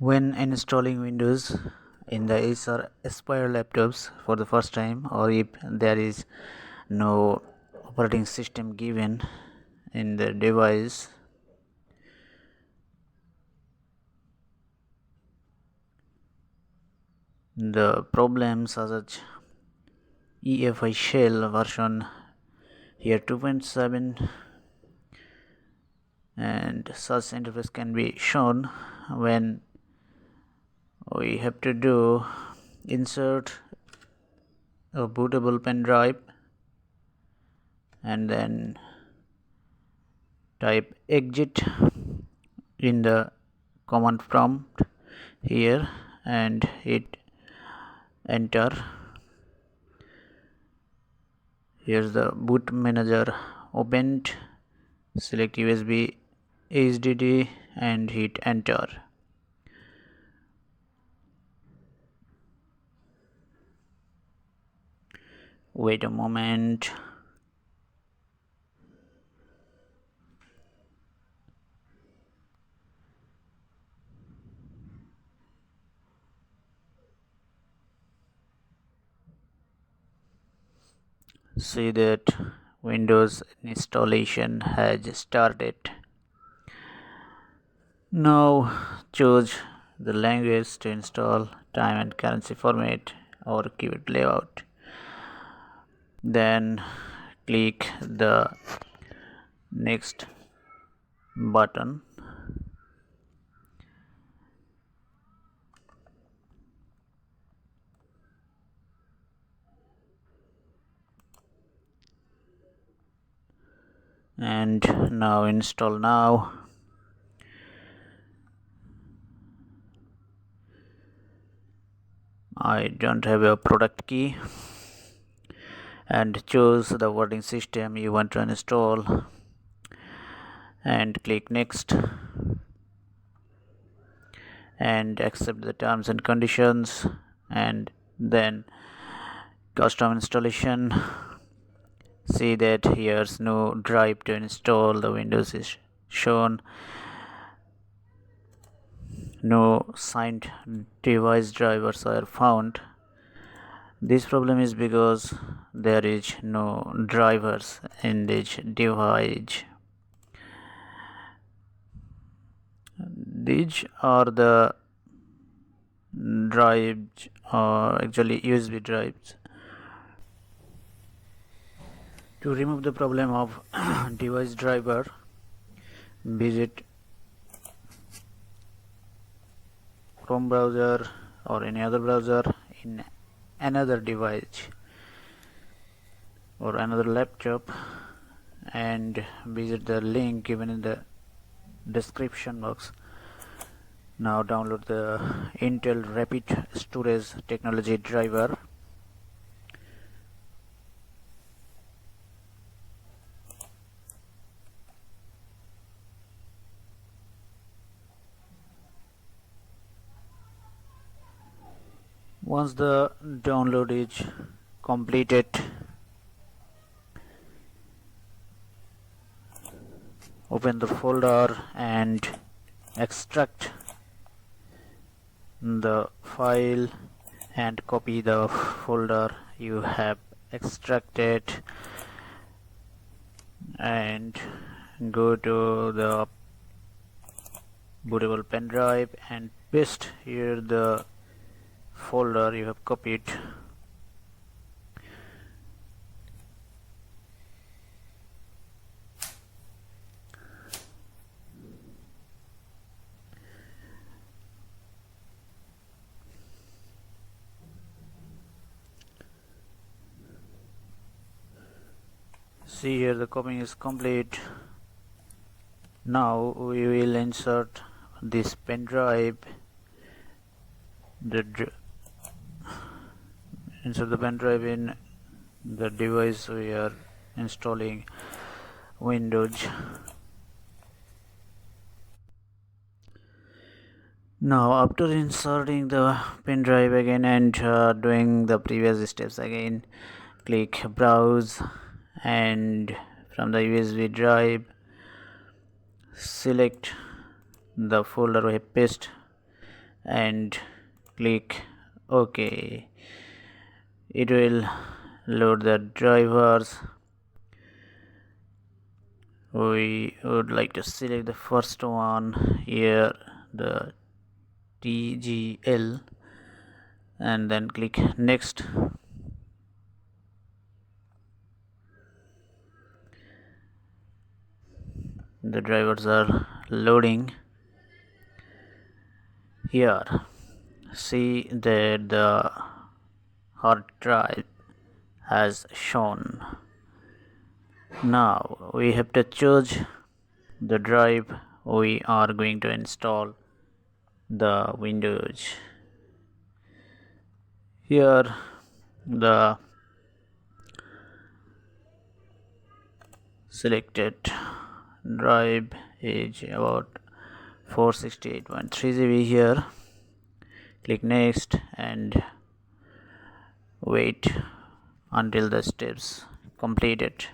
When installing Windows in the Acer Aspire laptops for the first time, or if there is no operating system given in the device, the problems are such EFI Shell version here 2.7 and such interface can be shown when we have to do insert a bootable pen drive and then type exit in the command prompt here and hit enter. Here's the boot manager opened, select USB HDD and hit enter. Wait a moment. See that Windows installation has started. Now choose the language to install, time and currency format or keyboard layout. Then click the next button. And now install now. I don't have a product key, and choose the operating system you want to install and click next and accept the terms and conditions, and then custom installation. See that here's no drive to install, the Windows is shown, no signed device drivers are found. This problem is because there is no drivers in this device. These are the drives, or actually USB drives. To remove the problem of device driver, visit Chrome browser or any other browser in another device or another laptop and visit the link given in the description box. Now download the Intel Rapid Storage Technology driver. Once the download is completed, open the folder and extract the file and copy the folder you have extracted and go to the bootable pen drive and paste here the folder you have copied. See here the copying is complete. Now we will insert this pen drive. Insert the pen drive in the device we are installing Windows. Now after inserting the pen drive again and doing the previous steps again, click browse and from the USB drive select the folder we have pasted and click OK. It will load the drivers. We would like to select the first one here, the TGL, and then click next. The drivers are loading. Here see that the hard drive has shown. Now we have to choose the drive we are going to install the Windows. Here the selected drive is about 468.3 GB. Here click next and wait until the steps completed.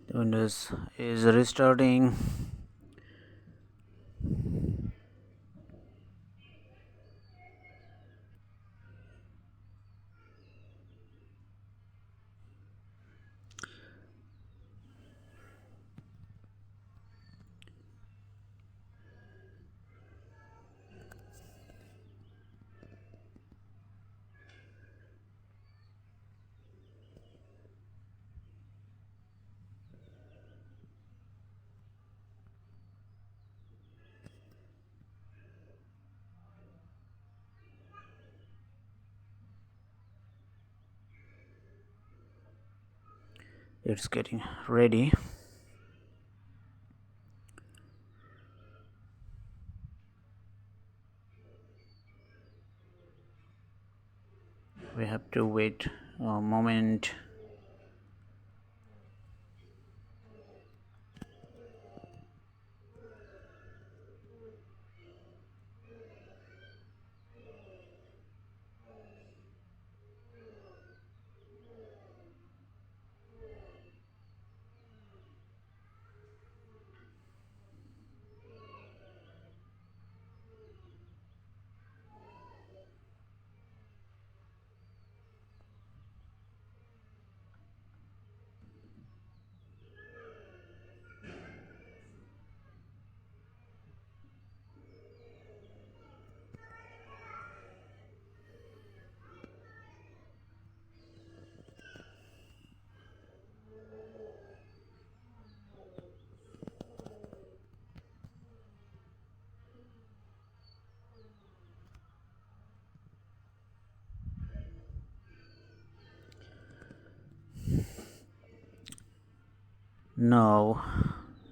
The Windows is restarting. It's getting ready. We have to wait a moment. Now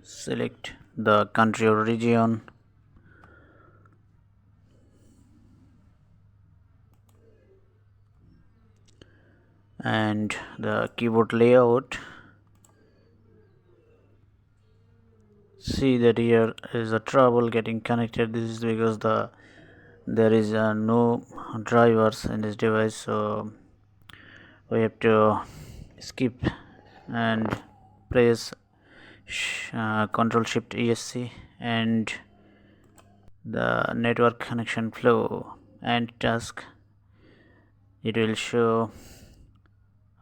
select the country or region and the keyboard layout. See that here is a trouble getting connected. This is because there is no drivers in this device, so we have to skip and press Control Shift ESC and the network connection flow and task. It will show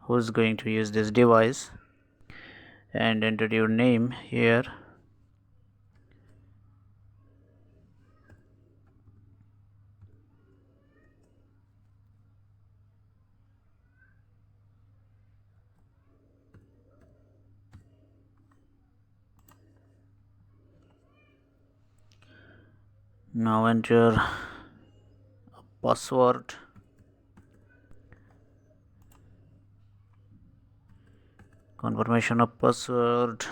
who's going to use this device and enter your name here. Now enter a password. Confirmation of password.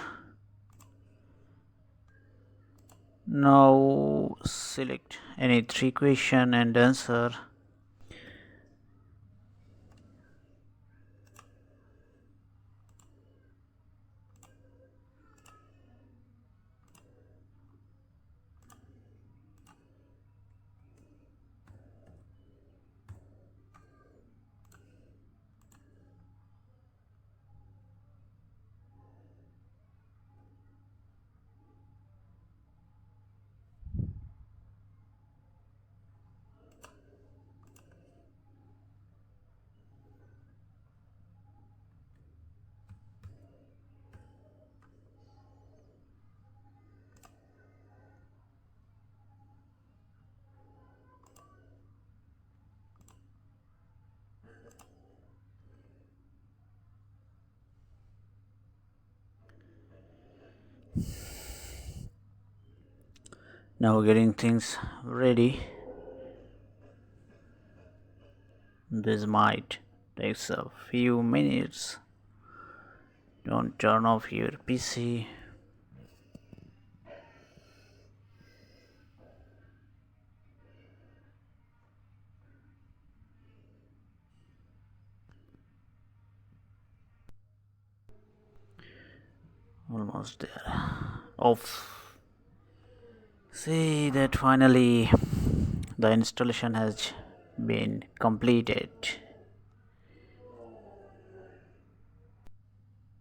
Now select any 3 question and answer. Now getting things ready. This might take a few minutes. Don't turn off your PC. Almost there. Off. See that finally the installation has been completed.